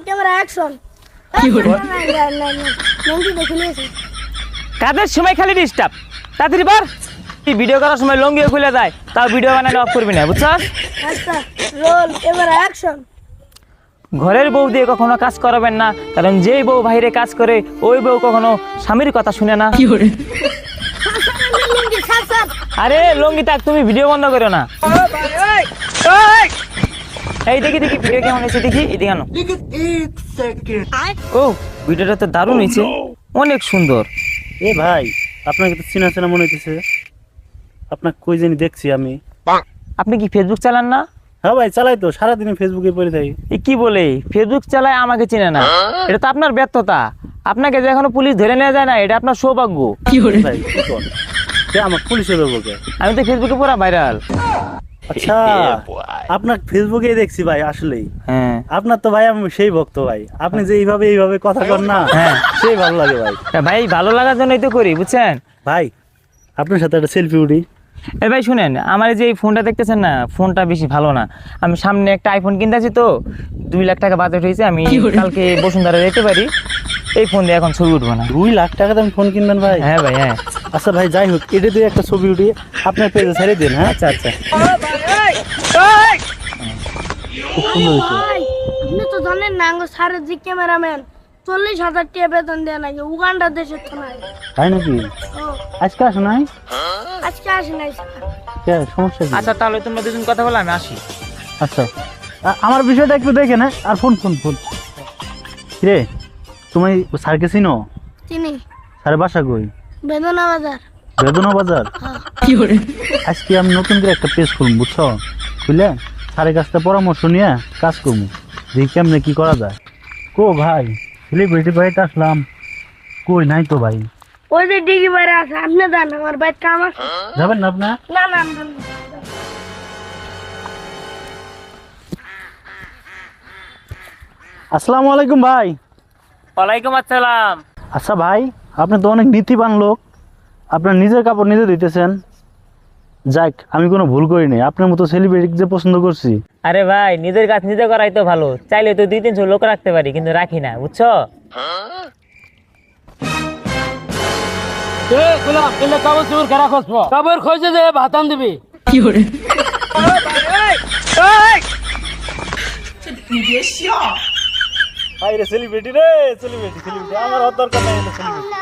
Camera action. লঙ্গি দেখে নিয়েছি। কাদের সময় খালি ডিস্টার্ব তাড়াতাড়ি বার ভিডিও করার সময় লঙ্গিও খুলে যায় তাও ভিডিও বানানো অফ করবি না বুঝছস আচ্ছা রোল ক্যামেরা অ্যাকশন। ঘরের বউ দিয়ে কখনো কাজ করাবেন না কারণ যেই বউ বাইরে কাজ করে ওই বউ কখনো স্বামীর কথা শুনে না লঙ্গি স্যার স্যার। আরে লঙ্গি তাক তুমি ভিডিও বন্ধ করো না এই দেখি দেখি ভিডিও কেমন হয়েছে দেখি এদিকে আনো ও ভিডিওটা তো দারুণ হয়েছে অনেক সুন্দর এ ভাই আপনাকে তো চেনা চেনা মনে হইতেছে, আপনাকে কই জানি দেখছি আমি। আপনি কি ফেসবুক চালান না? হ্যাঁ ভাই চালাই তো, সারাদিন ফেসবুকে পড়ে থাকি। এ কি বলে ফেসবুক চালায় আমাকে চিনে না? এটা তো আপনার ব্যর্থতা। আপনাকে যে এখনো পুলিশ ধরে নেওয়া যায় না এটা আপনার সৌভাগ্য। ভাই কি কর আমার পুলিশে দেবো? আমি তো ফেসবুকে পুরো ভাইরাল। আচ্ছা আপনার ফেসবুকে দেখছি ভাই, আসলেই হ্যাঁ আপনার তো ভাই আমি সেই ভক্ত ভাই। আপনি যে এইভাবে কথা কর না, হ্যাঁ সেই ভালো লাগে ভাই। ভাই ভালো লাগার জন্যই তো করি বুঝছেন ভাই আপনার সাথে একটা সেলফি উঠি। এই ভাই শুনেন, আমার এই যে এই ফোনটা দেখতেছেন না, ফোনটা বেশি ভালো না। আমি সামনে একটা আইফোন কিনতে আছি তো 2 লাখ টাকা বাজেট হয়েছে। আমি কালকে বসুন্ধরা যেতে পারি, এই ফোন দিয়ে এখন ছবি উঠবো না। 2 লাখ টাকা দাম ফোন কিনবেন ভাই? হ্যাঁ ভাই হ্যাঁ। আচ্ছা ভাই যাই হোক, এটা দিয়ে একটা ছবি উঠি আপনার পেজে ছেড়ে দিন। হ্যাঁ আচ্ছা আচ্ছা খুব সুন্দর হয়েছে। ভাই আপনি তো জানেন না আঙ্গো স্যারের যে ক্যামেরাম্যান 40,000 টাকা বেতন দেয় নাকি উগান্ডা দেশের থানায়। তাই নাকি? ও আজকে আসো নাই? আজকে আসে নাই স্যার। কে সমস্যা কি? আচ্ছা তাহলে তোমরা দুজন কথা বলে আমি আসি। আচ্ছা আমার বিষয়টা একটু দেখে না। আর ফোন রে, তুমি স্যারকে চিনো? চিনি। স্যারের বাসা কই? বেদনা বাজার। বেদনা বাজার? হ্যাঁ। আজকে আমি নতুন করে একটা পেজ খুলব বুঝছো, খুলে স্যারের কাছ থেকে পরামর্শ নিয়ে কাজ করবো, দেখি কেমনে কি করা যায়। কো ভাই সেলিব্রিটি বাড়িতে আসলাম, কই নাই তো ভাই। ওই যে ডিগি বাইরে আছে, আপনি দেন আমার বাইর কাম আছে। যাবেন না আপনার? না না না, না। আসসালামু আলাইকুম ভাই। ওয়ালাইকুম আসসালাম। আচ্ছা ভাই আপনি তো অনেক নীতিবান লোক, আপনার নিজের কাপড় নিজে দিতেছেন। যাক আমি কোনো ভুল করিনি, আপনার মতো সেলিব্রিটি যে পছন্দ করছি। আরে ভাই নিজের কাজ নিজে করাই তো ভালো। চাইলে তো 2-300 লোক রাখতে পারি কিন্তু রাখি না বুঝছো। কাবর খোঁজে দে ভাতান দিবি ভাই রে সেলিব্রিটি রে, সেলিব্রিটি আমার দরকার নাই সেলিব্রিটি।